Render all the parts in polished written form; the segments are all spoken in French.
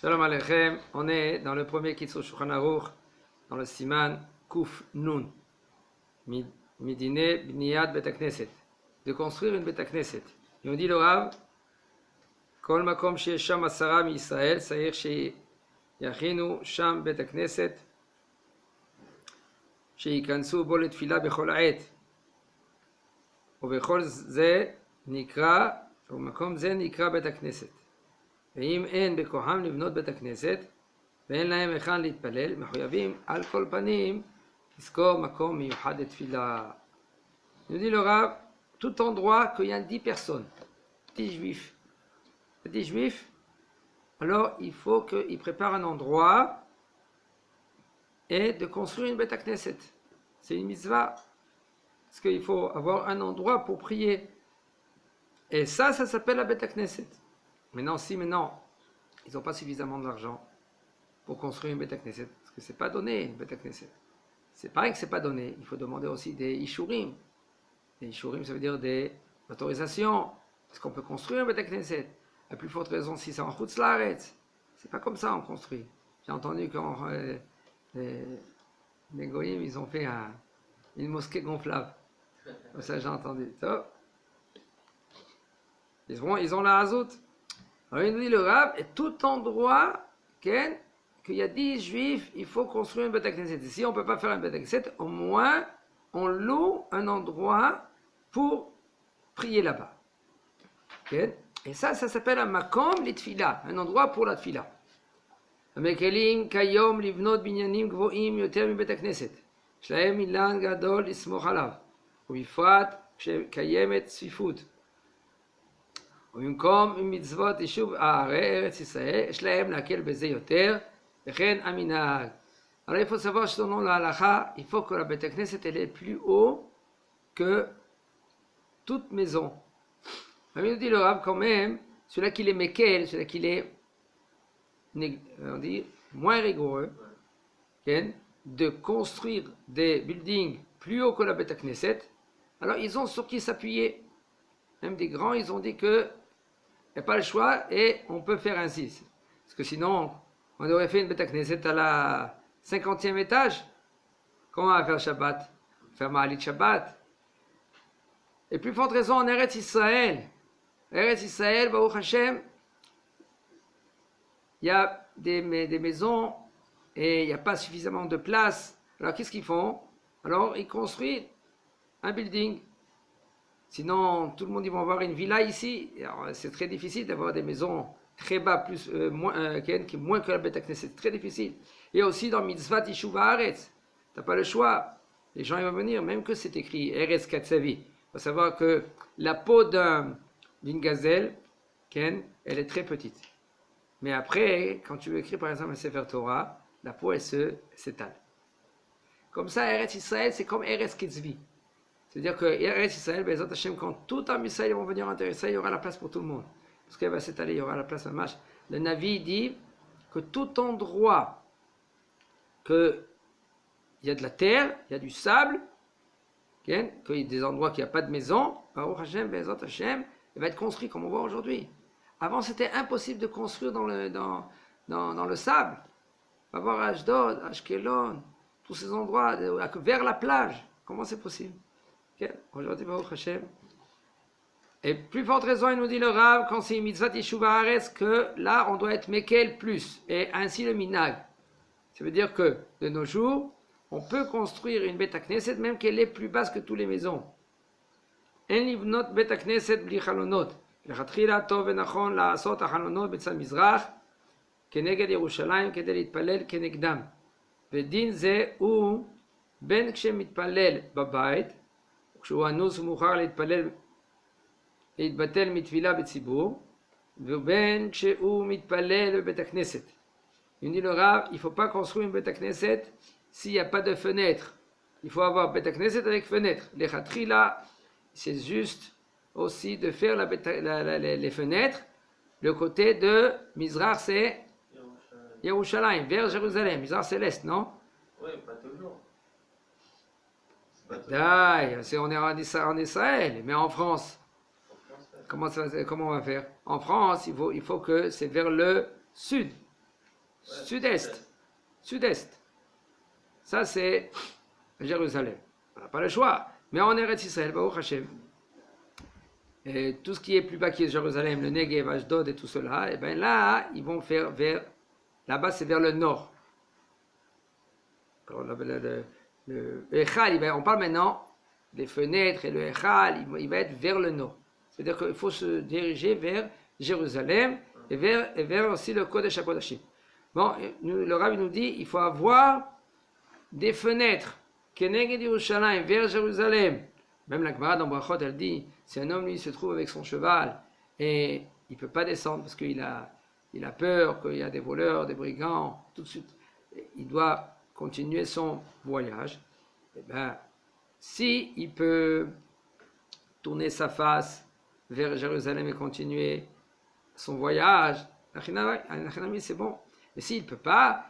Shalom Aleichem, on est dans le premier Kitzur Shulchan Aruch, dans le Siman Kuf Nun, Midine Bniyat Bet HaKnesset, de construire une Bet HaKnesset. Et on dit le Rav, Kol Makom Sheyesh Sham Asara Mi Yisrael, c'est-à-dire Sheyachinu Sham Bet HaKnesset, Sheyikansu Bo Letfila Bechol Ha'et, ובכל זה נקרא, ובמקום זה נקרא בית הכנסת. ואם אין בכוחם לבנות בית הכנסת, ואין להם היכן להתפלל, מחויבים על כל פנים לזכור מקום מיוחד לתפילה. Il nous dit le Rav, tout endroit qu'il y a 10 personnes, 10 juifs, alors il faut qu'ils préparent un endroit et de construire une bête à Knesset. C'est une mitzvah. Parce qu'il faut avoir un endroit pour prier. Et ça s'appelle la bête à Knesset. Maintenant, ils n'ont pas suffisamment d'argent pour construire une bête à Knesset, parce que c'est pas donné, une bête à Knesset. C'est pareil que c'est pas donné. Il faut demander aussi des ishurim. Des ishurim, ça veut dire des autorisations. Est-ce qu'on peut construire une bête à Knesset? À plus forte raison si c'est en Chutz Laaretz. C'est pas comme ça on construit. J'ai entendu quand les goyim, ils ont fait une mosquée gonflable. Ça j'ai entendu. Ça. Ils ont la hazout. Alors il nous dit le Rav, et tout endroit qu'il y a 10 juifs, il faut construire une bête à Knesset. Si on ne peut pas faire une bête à Knesset, au moins on loue un endroit pour prier là-bas. Okay? Et ça s'appelle un makom litfila, un endroit pour la tfila. המקלים כיום לבנות בניינים גבוהים יותר מבית הכנסת. יש להם אילן גדול לסמוך עליו, ובפרט כשקיימת צפיפות. ובמקום מצוות יישוב ארץ ישראל, יש להם להקל בזה יותר, וכן המנהג. Alors il faut savoir que selon la halakha, il faut que la Beth Knesset elle est plus haut que toute maison. Mais il nous dit le Rav quand même, celui-là qui est mekel, celui-là qui est on dit, moins rigoureux, de construire des buildings plus haut que la Beth Knesset, alors ils ont sur qui s'appuyer. Même des grands, ils ont dit que il n'y a pas le choix et on peut faire ainsi. Parce que sinon, on aurait fait une Beth Knesset à la 50e étage. Comment on va faire Shabbat? Faire Ma'alit Shabbat. Et plus forte raison en Eretz Israël. Eretz Israël, Baruch Hashem, il y a des maisons et il n'y a pas suffisamment de place. Alors qu'est-ce qu'ils font? Alors ils construisent un building. Sinon, tout le monde, ils vont avoir une villa ici. Alors, c'est très difficile d'avoir des maisons très bas, moins que la Beth Knesset. C'est très difficile. Et aussi dans Mitzvat Yishuv Haaretz. Tu n'as pas le choix. Les gens ils vont venir, même que c'est écrit Eretz Katsavi. Il faut savoir que la peau d'une gazelle, elle est très petite. Mais après, quand tu écris par exemple un Sefer Torah, la peau elle s'étale. Comme ça, Eretz Israël, c'est comme Eretz Kitzvi. C'est-à-dire que Eretz Israël, Bezat Hashem, quand tout en Israël vont venir intéresser, il y aura la place pour tout le monde. Parce qu'elle va s'étaler, il y aura la place à Mash. Le Navi dit que tout endroit qu'il y a de la terre, il y a du sable, qu'il y a des endroits qu'il n'y a pas de maison, Baruch Hashem, Bezat Hashem, il va être construit comme on voit aujourd'hui. Avant, c'était impossible de construire dans le sable. On va voir Ashdod, Ashkelon, tous ces endroits, vers la plage. Comment c'est possible? Okay. Aujourd'hui, Baruch Hashem. Et plus forte raison, il nous dit le Rav, quand c'est Mitzvat Yishuv Haaretz, que là, on doit être Mekel plus. Et ainsi le Minag. Ça veut dire que, de nos jours, on peut construire une Beth Knesset, même qu'elle est plus basse que toutes les maisons. En livnot Beth Knesset bli chalonot. לכתחילה טוב ונכון לעשות החלונות בצד מזרח כנגד ירושלים כדי להתפלל כנגדם. ודין זה הוא בין כשמתפלל בבית וכשהוא אנוס ומאוחר להתבטל מתפילה בציבור ובין כשהוא מתפלל בבית הכנסת. Il dit le Rav, il ne faut pas construire une Beth Knesset s'il n'y a pas de fenêtre. Il faut avoir Beth Knesset avec fenêtre. לכתחילה c'est juste aussi de faire les fenêtres. Le côté de Mizrach, c'est Yerushalayim, vers Jérusalem. Mizrach, c'est l'Est, non? Oui, pas toujours. On est en Israël, mais en France. Comment on va faire? En France, il faut que c'est vers le sud. Sud-est. Sud-est. Ça, c'est Jérusalem. On n'a pas le choix. Mais en Eretz Israël, Baruch Hashem, et tout ce qui est plus bas qui est Jérusalem, le Negev, Ashdod et tout cela, et bien là, ils vont faire vers. Là-bas, c'est vers le nord. Le Echal, on parle maintenant des fenêtres et le Echal, il va être vers le nord. C'est-à-dire qu'il faut se diriger vers Jérusalem et vers aussi le Kodesh HaKodashim. Bon, le Rav nous dit il faut avoir des fenêtres Keneged Yerushalayim vers Jérusalem. Même la Gemara dans Brachot, elle dit si un homme lui se trouve avec son cheval et il ne peut pas descendre parce qu'il a peur qu'il y a des voleurs, des brigands, tout de suite, il doit continuer son voyage. Eh bien, si il peut tourner sa face vers Jérusalem et continuer son voyage, c'est bon. Mais s'il ne peut pas,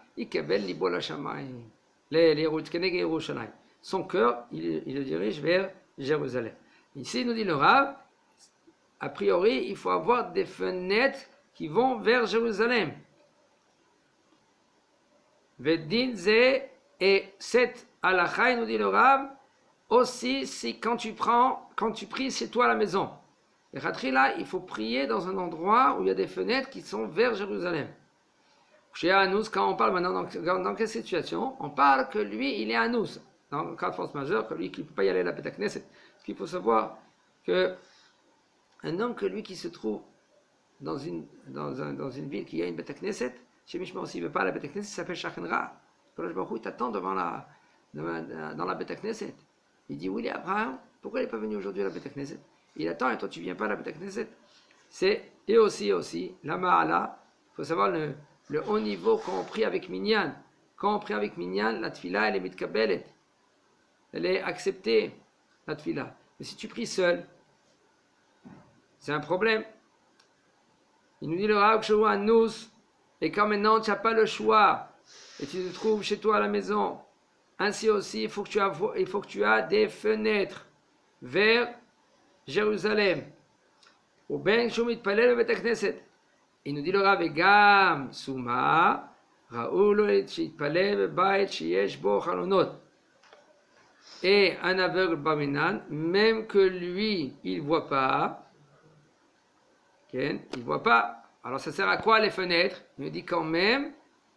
son cœur, il le dirige vers Jérusalem. Ici, nous dit le Rav, a priori, il faut avoir des fenêtres qui vont vers Jérusalem. Et cette halakha, nous dit le Rav, aussi si quand tu pries chez toi à la maison. Et là, il faut prier dans un endroit où il y a des fenêtres qui sont vers Jérusalem. Chez Anous, quand on parle maintenant dans quelle situation? On parle que lui, il est Anous. Dans le cas de force majeure, que lui qui ne peut pas y aller à la Beth Knesset. Parce qu'il faut savoir que un homme que lui qui se trouve dans une ville qui a une Beth Knesset, chez Mishmar aussi, il ne veut pas à la Beth Knesset, ça s'appelle Shachenra. Il t'attend dans la Beth Knesset. Il dit, oui, Abraham, pourquoi il n'est pas venu aujourd'hui à la Beth Knesset? Il attend et toi tu ne viens pas à la Beth Knesset. Et aussi, la Ma'ala, il faut savoir le haut niveau quand on prie avec Minyan. Quand on prie avec Minyan, la Tfila, elle est mitkabelet. Elle est acceptée, la Tfila. Mais si tu pries seul, c'est un problème. Il nous dit le Rav Kshavu Nous, et quand maintenant tu n'as pas le choix, et tu te trouves chez toi à la maison, ainsi aussi, il faut que tu as des fenêtres vers Jérusalem. Ou ben Shumit Palel Bet Knesset. Il nous dit le Rav Gam Suma, Raoul et Palel Bait Shiesh Bo Chalonot. Et un aveugle Baminan, même que lui, il ne voit pas. Il ne voit pas. Alors ça sert à quoi les fenêtres? Il nous dit quand même,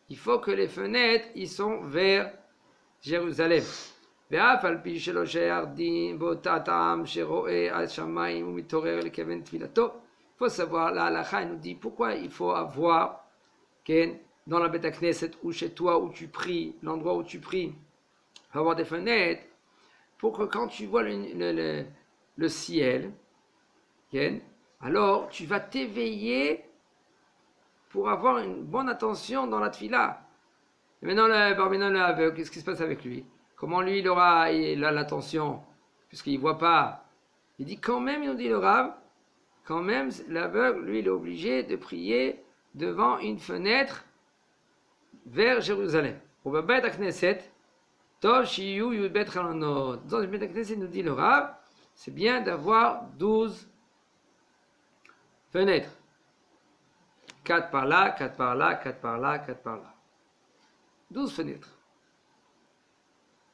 il faut que les fenêtres, ils sont vers Jérusalem. Il faut savoir, la halakha nous dit pourquoi il faut avoir dans la Beth Knesset ou chez toi où tu pries, l'endroit où tu pries, il faut avoir des fenêtres pour que quand tu vois le ciel, alors tu vas t'éveiller pour avoir une bonne attention dans la tfila. Et maintenant, le aveugle, qu'est-ce qui se passe avec lui? Comment lui, il a l'attention, puisqu'il ne voit pas? Il dit quand même, il nous dit le Rav, quand même, l'aveugle, lui, il est obligé de prier devant une fenêtre vers Jérusalem. Dans une Beth Knesset, nous dit le Rav, c'est bien d'avoir 12 fenêtres. 4 par là, 4 par là, 4 par là, 4 par là. 12 fenêtres.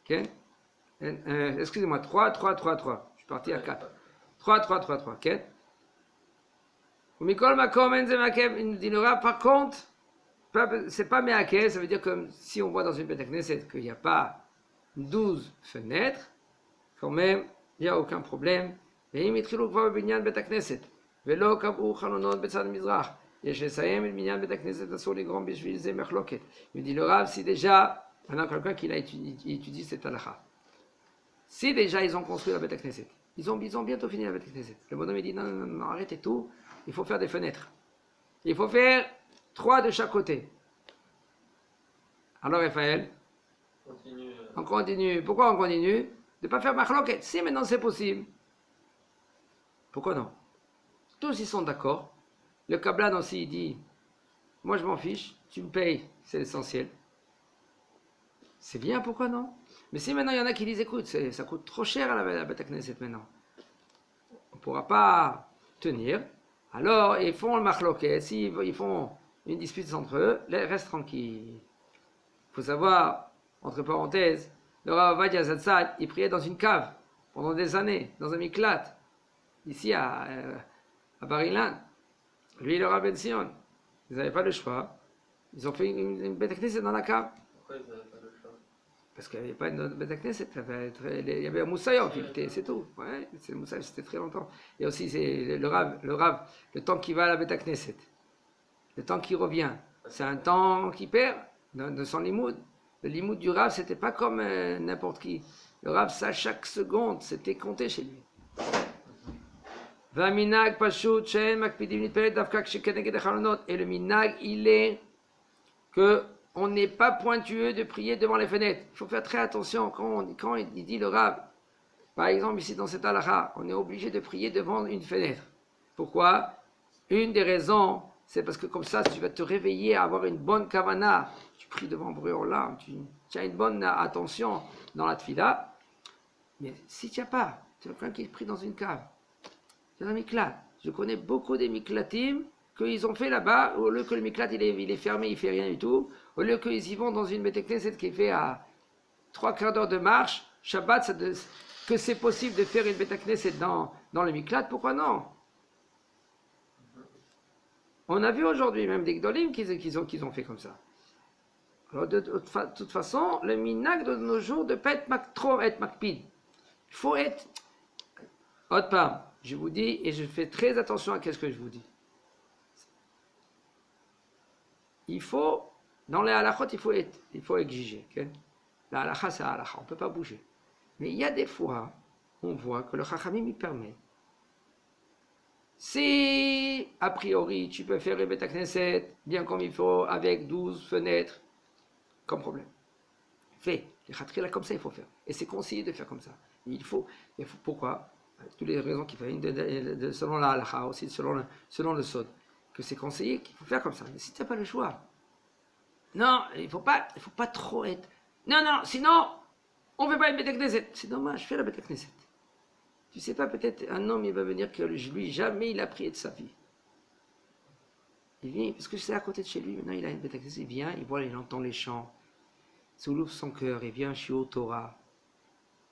Okay? Excusez-moi, 3. Je suis parti à 4. 3. Okay? Mikol Makom Enzemakev, il nous dit le Rav, par contre, c'est pas Meakev, ça veut dire que si on voit dans une Beth Knesset qu'il n'y a pas 12 fenêtres, quand même, il n'y a aucun problème. Et il מתחילו כבר בבניין בית הכנסת, ולא קבעו חלונות בצד מזרח. יש לסיים את בניין בית הכנסת, אסור לגרום בשביל זה מחלוקת. Il dit le Rav, si déjà, maintenant quelqu'un qui étudie cette halakha, si déjà ils ont construit la Beth Knesset, ils ont bientôt fini la Beth Knesset. Le bonhomme il dit non, arrêtez tout, il faut faire des fenêtres. Il faut faire 3 de chaque côté. Alors Raphaël, on continue. Pourquoi on continue? De ne pas faire machloket. Si maintenant c'est possible, pourquoi non? Tous ils sont d'accord. Le Kablan aussi il dit, moi je m'en fiche, tu me payes, c'est l'essentiel. C'est bien, pourquoi non? Mais si maintenant il y en a qui disent, écoute, ça coûte trop cher à la Beth Knesset maintenant, on ne pourra pas tenir, alors ils font le machloket. Si ils font une dispute entre eux, reste tranquille. Il faut savoir, entre parenthèses, le Rav Ovadia Zatzal, il priait dans une cave pendant des années, dans un miklat, ici à Bar-Ilan. Lui et le Rav Ben Sion, ils n'avaient pas le choix. Ils ont fait une Beth Knesset dans la cave. Pourquoi ils n'avaient pas le choix? Parce qu'il n'y avait pas une Beth Knesset, il y avait un Moussaïov, c'est tout. Ouais, c'est le Moussaïov, c'était très longtemps. Et aussi, c'est le Rav, le temps qui va à la Beth Knesset, le temps qui revient, c'est un temps qui perd de son limoud. Le limoud du Rav, c'était pas comme n'importe qui. Le Rav, ça, chaque seconde, c'était compté chez lui. Et le minag, il est que on n'est pas pointueux de prier devant les fenêtres. Il faut faire très attention quand il dit le Rav. Par exemple, ici dans cette halakha, on est obligé de prier devant une fenêtre. Pourquoi? Une des raisons, c'est parce que comme ça, tu vas te réveiller à avoir une bonne kavana. Tu pries devant Bréolam, tu as une bonne attention dans la tfila. Mais si tu n'as pas, tu as quelqu'un qui prie dans une cave. C'est un miklat. Je connais beaucoup des miklatim qu'ils ont fait là-bas, au lieu que le miklat il est fermé, il ne fait rien du tout, au lieu qu'ils y vont dans une Beth Knesset qui est fait à 3/4 d'heure de marche, Shabbat, que c'est possible de faire une Beth Knesset dans le miklat, pourquoi non? On a vu aujourd'hui même des Gdolim qu'ils ont fait comme ça. Alors de toute façon, le minag de nos jours de ne pas être trop être makpid. Il faut être... Autre part, je vous dis, et je fais très attention à ce que je vous dis. Il faut, dans les halachot, il faut exiger. Okay? La halacha, c'est la halacha, on ne peut pas bouger. Mais il y a des fois, on voit que le chachamim, il permet. Si, a priori, tu peux faire le Beth Knesset bien comme il faut, avec 12 fenêtres, comme problème. Fais. Les khatrila, comme ça, il faut faire. Et c'est conseillé de faire comme ça. Pourquoi? Toutes les raisons qu'il faut, selon la halakha, aussi selon le sod, que c'est conseillé qu'il faut faire comme ça. Mais si tu n'as pas le choix, non, il ne faut pas trop être. Non, sinon, on ne veut pas une Beth Knesset. C'est dommage, fais la Beth Knesset. Tu sais pas, peut-être un homme, il va venir que lui, jamais il a prié de sa vie. Il vient, parce que c'est à côté de chez lui, maintenant il a une Beth Knesset, il vient, il entend les chants, ça ouvre son cœur, il vient chez Torah.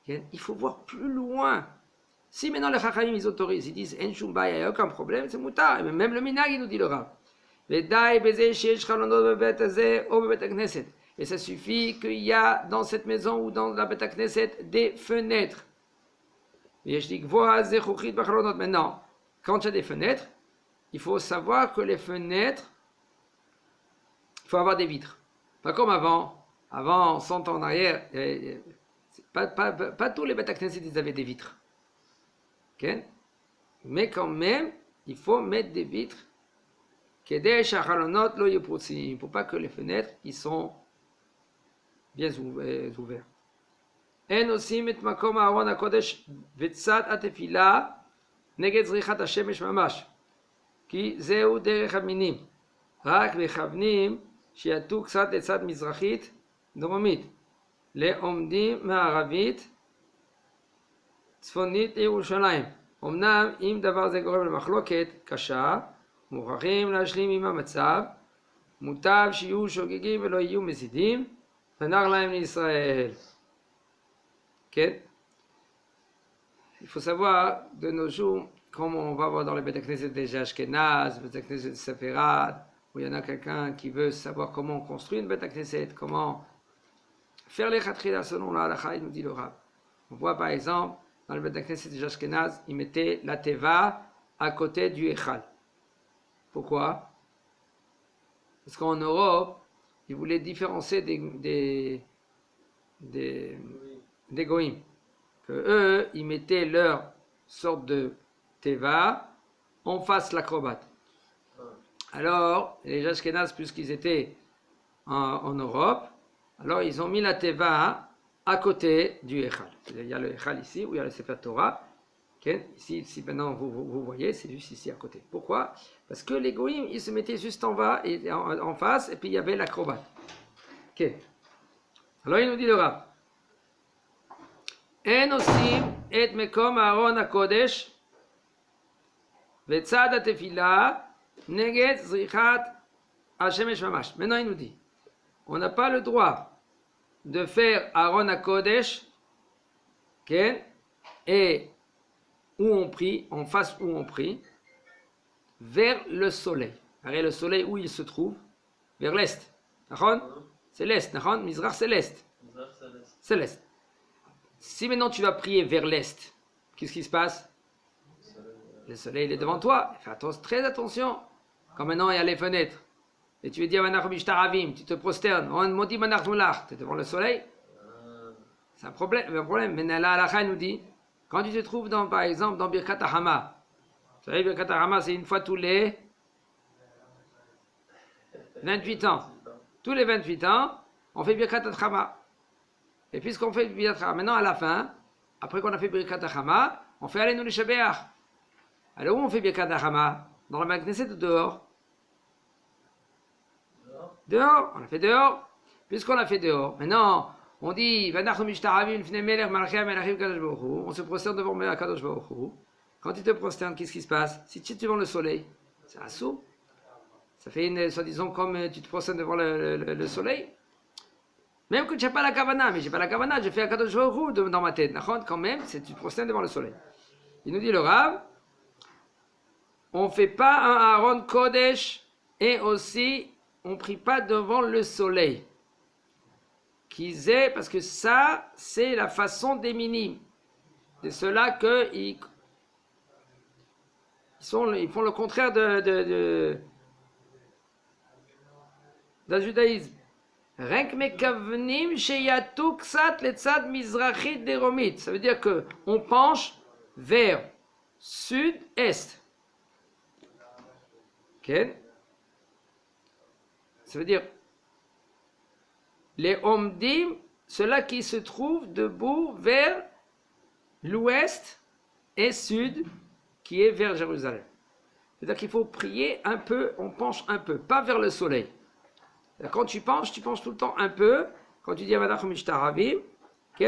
Il faut voir plus loin. Si maintenant les Chachamim ils autorisent, ils disent En Shumba, il n'y a aucun problème, c'est moutar. Même le minag il nous dit le Rav. Et ça suffit qu'il y a dans cette maison ou dans la Beth Knesset des fenêtres. Maintenant, quand il y a des fenêtres, il faut savoir que les fenêtres, il faut avoir des vitres. Pas comme avant. Avant, 100 ans en arrière, pas tous les Beth Knesset ils avaient des vitres. Okay? Mais quand même, il faut mettre des vitres pour pas que les fenêtres ils sont bien ouvertes. En עושים את מקום הארון הקודש וצד התפילה נגד זריחת השמש ממש, כי זהו דרך המינים. רק מכוונים שיטו קצת לצד מזרחית דרומית, לעומדים מערבית צפונית לירושלים. אמנם אם דבר זה גורם למחלוקת קשה, מוכרחים להשלים עם המצב, מוטב שיהיו שוגגים ולא יהיו מזידים, ונר להם לישראל. Okay. Il faut savoir, de nos jours, comme on va voir dans les Beth Knesset des Ashkenaz, les Beth Knesset de Sefarad, où il y en a quelqu'un qui veut savoir comment on construit une Beth Knesset, comment faire les khatrila selon la halakha, il nous dit le Rav. On voit par exemple, dans le Beth Knesset des Ashkenaz, ils mettaient la teva à côté du Echal. Pourquoi? Parce qu'en Europe, ils voulaient différencier des goïms, que eux, ils mettaient leur sorte de teva en face l'acrobate. Alors, les Ashkenaz, puisqu'ils étaient en Europe, alors ils ont mis la teva à côté du Echal. Il y a le Echal ici, où il y a le Sefer Torah. Okay? Ici, maintenant, vous voyez, c'est juste ici à côté. Pourquoi? Parce que les goïms, ils se mettaient juste en bas, et en face, et puis il y avait l'acrobate. Okay. Alors, il nous dit le Rav. אין עושים את מקום הארון הקודש וצד התפילה נגד זריחת Hashemesh Mamash. Maintenant, il nous dit, on n'a pas le droit de faire Aaron à Kodesh, okay, et où on prie, en face où on prie, vers le soleil. Regardez le soleil où il se trouve, vers l'est. Aaron, c'est l'est. Aaron, Mizrach, c'est l'est. C'est l'est. Si maintenant tu vas prier vers l'est, qu'est-ce qui se passe? Le soleil il est devant toi. Fais très attention. Quand maintenant il y a les fenêtres, et tu veux dire tu te prosternes, on dit tu es devant le soleil, c'est un problème. Mais la halakha nous dit, quand tu te trouves par exemple dans Birkat Hama, vous savez, Birkat Hama c'est une fois tous les 28 ans. Tous les 28 ans, on fait Birkat Hama. Et puisqu'on fait Birkat Hama, maintenant à la fin, après qu'on a fait Birkat Hama, on fait Aleinu Lishabeach. Alors où on fait Birkat Hama? Dans la Knesset ou dehors? Dehors, on l'a fait dehors. Puisqu'on l'a fait dehors, maintenant on dit on se prosterne devant Kadosh Baruch Hu. Quand tu te prosternes, qu'est-ce qui se passe? Si tu es devant le soleil, c'est un saut. Ça fait soi-disant comme tu te prosternes devant le soleil. Même que tu n'as pas la kavana, mais j'ai pas la kavana, je fais un Kadosh Baruch Hu dans ma tête. Quand même, tu te prosternes devant le soleil. Il nous dit le Rav, on ne fait pas un Aaron Kodesh et aussi on ne prie pas devant le soleil. Parce que ça, c'est la façon des minimes. C'est ceux-là qu'ils font le contraire d'un judaïsme. Ça veut dire qu'on penche vers sud-est. Okay. Ça veut dire les Omdim, ceux-là qui se trouvent debout vers l'ouest et sud, qui est vers Jérusalem. C'est-à-dire qu'il faut prier un peu, on penche un peu, pas vers le soleil. Quand tu penches tout le temps un peu. Quand tu dis Avadach Mishtaravim,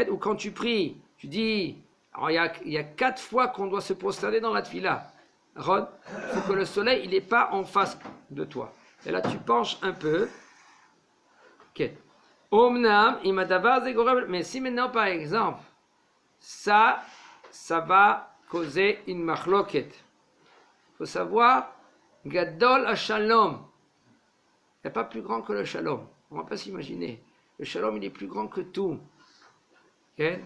ou quand tu pries, tu dis, alors il y a 4 fois qu'on doit se prosterner dans la tfila. Il faut que le soleil, il n'est pas en face de toi. Et là, tu penches un peu. Ok. Omnam, mais si maintenant, par exemple, ça va causer une machloket. Il faut savoir, Gadol HaShalom. Il n'y a pas plus grand que le Shalom. On ne va pas s'imaginer. Le Shalom, il est plus grand que tout. Okay?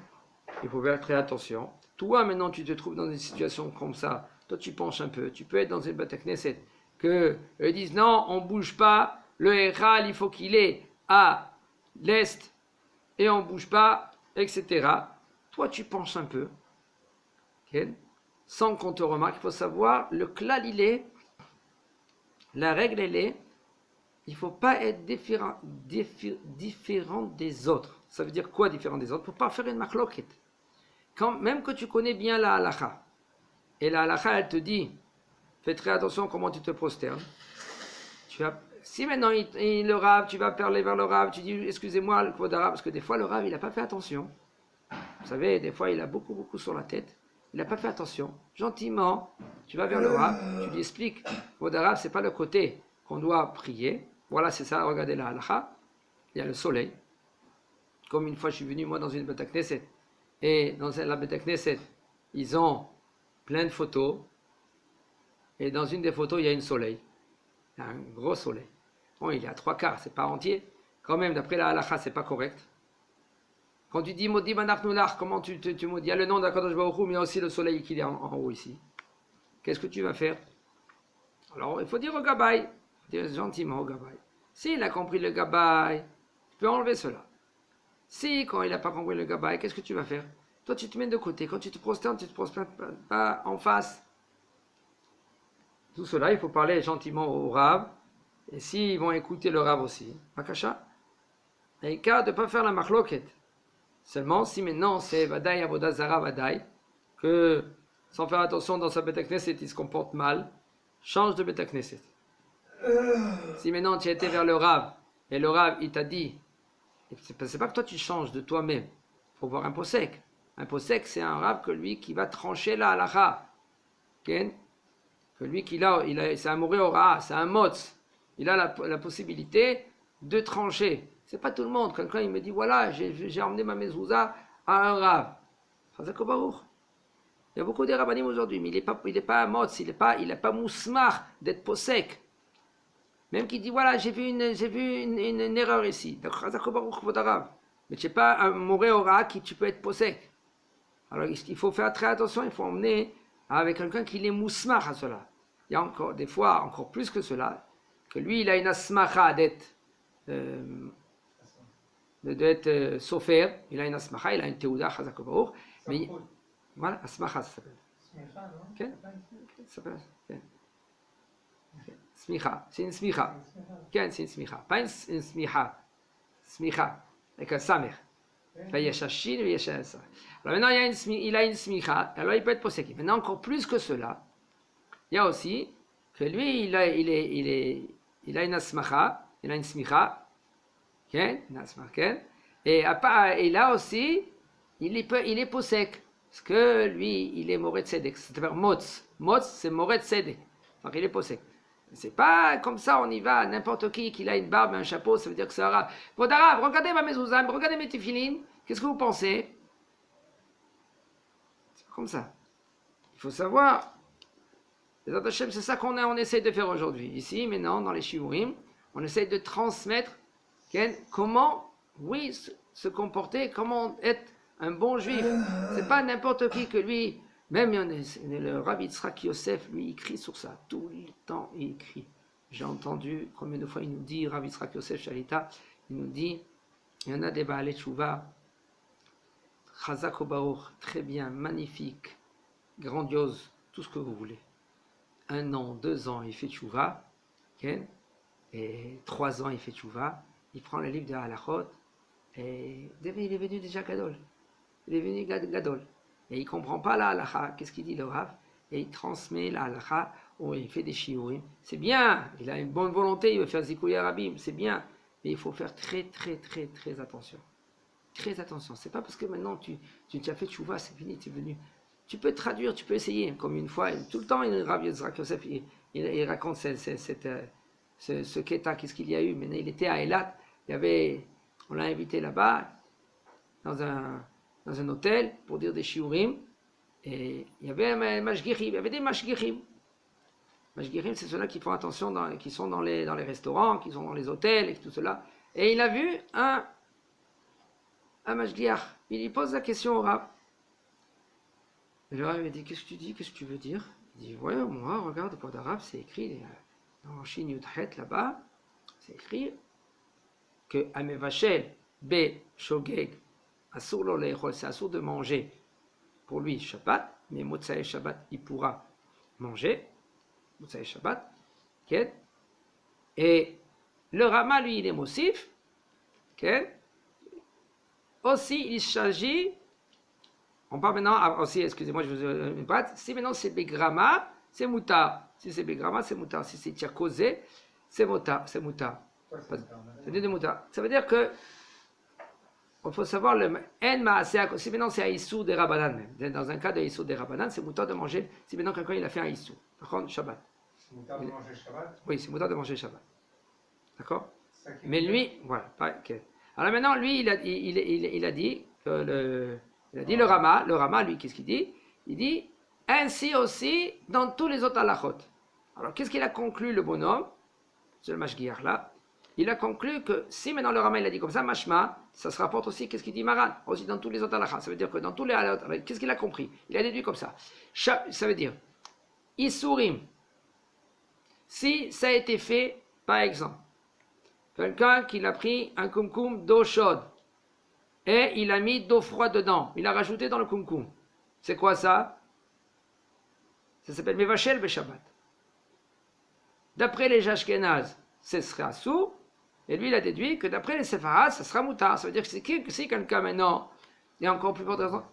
Il faut faire très attention. Toi, maintenant, tu te trouves dans une situation comme ça. Toi, tu penches un peu. Tu peux être dans une Beth Knesset. Eux disent non, on ne bouge pas. Le Echal, il faut qu'il est à l'est. Et on ne bouge pas, etc. Toi, tu penches un peu. Okay? Sans qu'on te remarque. Il faut savoir, le klal, il est. La règle, elle est. Il ne faut pas être différent des autres. Ça veut dire quoi différent des autres? Il ne faut pas faire une machloket. Même que tu connais bien la halakha, et la halakha elle te dit, fais très attention comment tu te prosternes. Si maintenant le Rav, tu vas parler vers le Rav, tu dis excusez-moi le Kvod Rav, parce que des fois le Rav il n'a pas fait attention. Vous savez, des fois il a beaucoup sur la tête, il n'a pas fait attention. Gentiment, tu vas vers le Rav, tu lui expliques, Kvod Rav c'est pas le côté qu'on doit prier. Voilà, c'est ça, regardez la halakha, il y a le soleil. Comme une fois je suis venu moi dans une Beth Knesset, et dans la Beth Knesset, ils ont plein de photos, et dans une des photos, il y a un soleil. Il y a un gros soleil. Bon, il est à 3/4, c'est pas entier. Quand même, d'après la halakha, c'est pas correct. Quand tu dis Modi Manach Nulach, comment tu maudis? Il y a le nom d'Akadosh Baruch Hu, mais il y a aussi le soleil qui est en haut ici. Qu'est-ce que tu vas faire? Alors, il faut dire au Gabay, dire gentiment au Gabay. S'il a compris le Gabay, tu peux enlever cela. Si, quand il n'a pas compris le Gabay, qu'est-ce que tu vas faire? Toi, tu te mets de côté. Quand tu te prosternes pas en face. Tout cela, il faut parler gentiment au Rav. Et s'ils vont écouter le Rav aussi, Makasha, et cas de ne pas faire la machloket. Seulement, si maintenant c'est Vadaï Avodazara Vadaï, que sans faire attention dans sa Beth Knesset, il se comporte mal, change de Beth Knesset. Si maintenant tu étais vers le Rav, et le Rav il t'a dit, c'est pas que toi tu changes de toi-même, il faut voir un posek. Un posek c'est un Rav que lui qui va trancher la halakha. Okay? Que lui c'est un Moré Ora, c'est un Motz. il a la possibilité de trancher. C'est pas tout le monde. Quelqu'un il me dit voilà, j'ai emmené ma mezouza à un rave. Chazak Baruch. Il y a beaucoup de rabbanim aujourd'hui, mais il est pas motz, il est pas mousmar d'être posek. Même qui dit voilà, j'ai vu une erreur ici. Donc Chazak Baruch Vodarav. Mais tu n'es pas un moré ora qui tu peux être posek. Alors il faut faire très attention, il faut emmener avec quelqu'un qui est mousmar à cela. Il y a encore des fois, encore plus que cela, que lui il a une asmacha d'être sofer, il a une asmacha, il a une teuda Chazak Baruch. Mais voilà, asmacha ça s'appelle. Ok, ça s'appelle. Smicha, c'est une smicha. C'est une smicha, pas une smicha. Smicha, avec un samer. Alors maintenant, il a une smicha, alors il peut être possédé. Maintenant, encore plus que cela, il y a aussi que lui, il a une asmacha, il a une smicha, et là aussi, il est possédé. Parce que lui, il est moré de tzedek. C'est-à-dire motz. Motz, c'est moré de tzedek. Donc il est possédé. C'est pas comme ça, on y va, n'importe qui a une barbe, un chapeau, ça veut dire que c'est arabe. Bon, arabe, regardez ma mezouza, regardez mes tefilines, qu'est-ce que vous pensez? C'est pas comme ça. Il faut savoir, les Hashem, c'est ça on essaie de faire aujourd'hui. Ici, maintenant, dans les shiurim, on essaie de transmettre comment, oui, se comporter, comment être un bon juif. C'est pas n'importe qui que lui. Même le Rabbi Yitzhak Yosef, lui, il crie sur ça. Tout le temps, il écrit. J'ai entendu combien de fois il nous dit, Rabbi Yitzhak Yosef Shalita, il nous dit, il y en a des Baalei Tshuva, Chazak Baruch, très bien, magnifique, grandiose, tout ce que vous voulez. 1 an, 2 ans, il fait Tshuva, et 3 ans, il fait Tshuva, il prend le livre de Halachot, et il est venu déjà Gadol. Il est venu Gadol. Et il ne comprend pas la halakha, qu'est-ce qu'il dit le Rav, et il transmet la halakha, ou il fait des shiurim. C'est bien, il a une bonne volonté, il veut faire Zikouya Rabim, c'est bien, mais il faut faire très attention. Très attention, c'est pas parce que maintenant tu as fait tchouva, c'est fini, tu es venu. Tu peux traduire, tu peux essayer, comme une fois, tout le temps, Rav Yitzhak Yosef, il raconte ce Keta, qu'est-ce qu'il y a eu, maintenant il était à Eilat, on l'a invité là-bas, dans un hôtel pour dire des shiurim, et il y avait un mashgirim, il y avait des mashgirim. Mashgirim, c'est ceux-là qui font attention, qui sont dans les restaurants, qui sont dans les hôtels, et tout cela. Et il a vu un mashgiach. Il lui pose la question au Rav. Et le Rav lui dit, qu'est-ce que tu dis, qu'est-ce que tu veux dire? Il dit, ouais, moi, regarde, pour l'arabe, c'est écrit dans Shin Yudhet là-bas, c'est écrit que Amevachel be shogeg Assour lo le'echol, c'est assour de manger pour lui Shabbat, mais Motsaï Shabbat il pourra manger, Motsaï Shabbat, okay? Et le Rama lui il est moussif, okay? Aussi il s'agit, on parle maintenant aussi, excusez-moi je vous une patte, si maintenant c'est Begrama, c'est Mouta, si c'est Begrama c'est Mouta, si c'est Tchakosé, c'est Mouta, c'est Mouta. C'est de Mouta. Ça veut dire que il faut savoir le en maaseh, si maintenant c'est Aïssou des Rabbanan, dans un cas de Aïssou des Rabbanan, c'est moutar de manger, si maintenant quelqu'un il a fait un Aïssou, d'accord, Shabbat. C'est moutar de manger Shabbat? Oui, c'est moutar de manger Shabbat. D'accord? Mais lui, voilà, okay. Alors maintenant, lui, il a dit que le Rama, lui, qu'est-ce qu'il dit? Il dit, ainsi aussi dans tous les autres halachot. Alors, qu'est-ce qu'il a conclu, le bonhomme, c'est le mashgiach là? Il a conclu que si maintenant le Rama il a dit comme ça, mashma, ça se rapporte aussi, qu'est-ce qu'il dit Maran, aussi dans tous les autres halachas. Ça veut dire que dans tous les halachas, qu'est-ce qu'il a compris? Il a déduit comme ça. Ça veut dire, Isurim, si ça a été fait, par exemple, quelqu'un qui a pris un kumkum d'eau chaude et il a mis d'eau froide dedans, il a rajouté dans le kumkum. C'est quoi ça? Ça s'appelle Mevachel Beshabbat. D'après les Ashkenaz, ce serait assourd. Et lui, il a déduit que d'après les Séfarades, ça sera moutar. Ça veut dire que si quelqu'un maintenant, il y a encore plus fort de raison,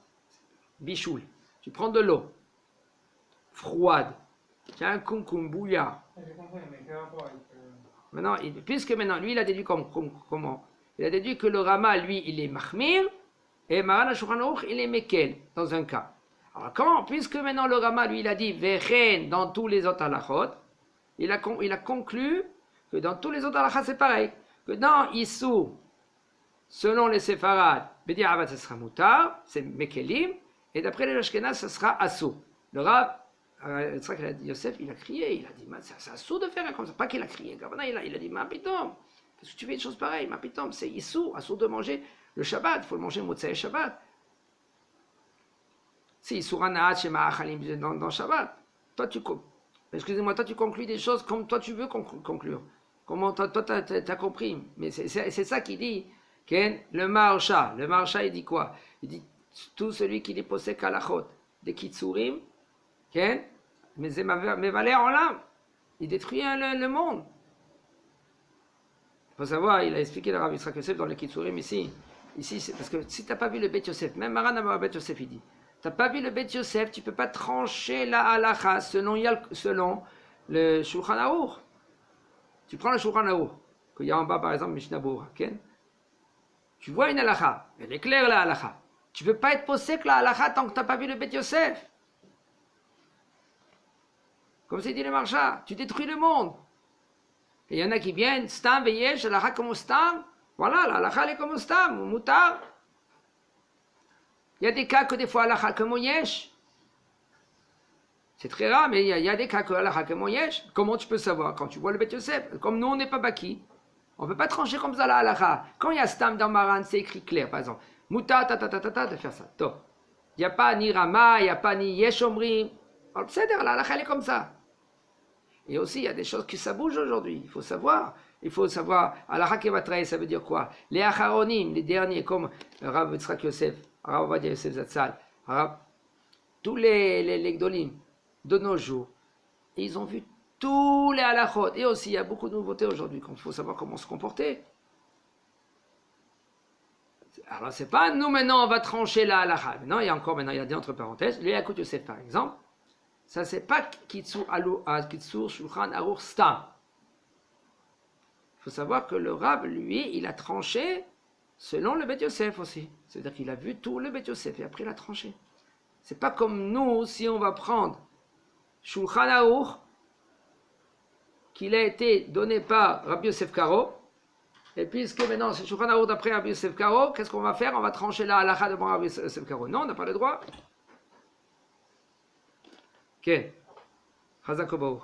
bichoul, tu prends de l'eau froide, tu as un kumkum bouillard. J'ai compris, mais quel rapport avec. Maintenant, puisque maintenant, lui, il a déduit comment? Il a déduit que le Rama, lui, il est mahmir, et Maran HaShulchan Aruch, il est mekel, dans un cas. Alors, puisque maintenant le Rama, lui, il a dit vechen dans tous les autres halachot, il a conclu que dans tous les autres halachas c'est pareil. Que dans Issou, selon les séfarades, Bedi'avad ce sera mutar, c'est Mekelim, et d'après les Ashkenaz, ce sera Assou. Le Rav, Yosef, il a crié, il a dit, c'est Assou de faire comme ça. Pas qu'il a crié, il a dit, ma pitom, qu'est-ce que tu fais une chose pareille, ma pitom, c'est Issou, Assou de manger le Shabbat, il faut le manger Motzei Shabbat. C'est Issou Ranaat chez Ma'achalim dans Shabbat. Toi, excusez-moi, toi tu conclus des choses comme toi tu veux conclure. Comment toi tu as compris. Mais c'est ça qu'il dit. Le Maharsha il dit quoi? Il dit tout celui qui dépossède kalachot des kitsurim, mais c'est mevalé en l'âme. Il détruit le monde. Il faut savoir, il a expliqué le Rav Yitzhak Yosef dans les kitsurim ici. Ici, c'est parce que si tu n'as pas vu le Bet Yosef, même Maran Amar Bet Yosef, il dit, tu n'as pas vu le Bet Yosef, tu ne peux pas trancher la halacha selon le Shulchan Aruch. Tu prends le Shulchan Aruch, qu'il y a en bas par exemple Mishnah Berurah, tu vois une halacha, elle est claire la halacha. Tu ne peux pas être possèque la halacha tant que tu n'as pas vu le Bet Yosef. Comme c'est dit le Maharsha, tu détruis le monde. Et il y en a qui viennent, Stam veyesh, halacha comme Stam, voilà, la halacha elle est comme Stam, mutar. Il y a des cas que des fois halacha comme yesh. C'est très rare, mais il y a des cas que halacha comme yesh. Comment tu peux savoir? Quand tu vois le Bet Yosef, comme nous on n'est pas baki. On ne peut pas trancher comme ça la halacha. Quand il y a Stam dans Maran, c'est écrit clair, par exemple. Muta, de faire ça. Il n'y a pas ni Rama, il n'y a pas ni Yesh Omrim. C'est la halacha, elle est comme ça. Et aussi, il y a des choses qui ça bouge aujourd'hui. Il faut savoir. Halacha Kevatraï, ça veut dire quoi? Les Acharonim, les derniers, comme Rav Yitzhak Yosef, Rav Ovadia Yosef Zatzal, tous les Gdolim de nos jours, ils ont vu tous les halachot. Et aussi, il y a beaucoup de nouveautés aujourd'hui, il faut savoir comment se comporter. Alors, c'est pas nous maintenant, on va trancher la halacha. Maintenant, il y a dit entre parenthèses, le Yakut Yosef par exemple, ça c'est pas Kitsur Shulchan Aruch Stam. Il faut savoir que le Rav, lui, il a tranché selon le Bet Yosef aussi. C'est-à-dire qu'il a vu tout le Bet Yosef et après il a tranché. C'est pas comme nous, si on va prendre Shulchan Aruch, qu'il a été donné par Rabbi Yosef Karo, et puisque maintenant c'est Shulchan Aruch d'après Rabbi Yosef Karo, qu'est-ce qu'on va faire? On va trancher la halacha devant Rabbi Yosef Karo. Non, on n'a pas le droit. Ok. Chazak Obaou.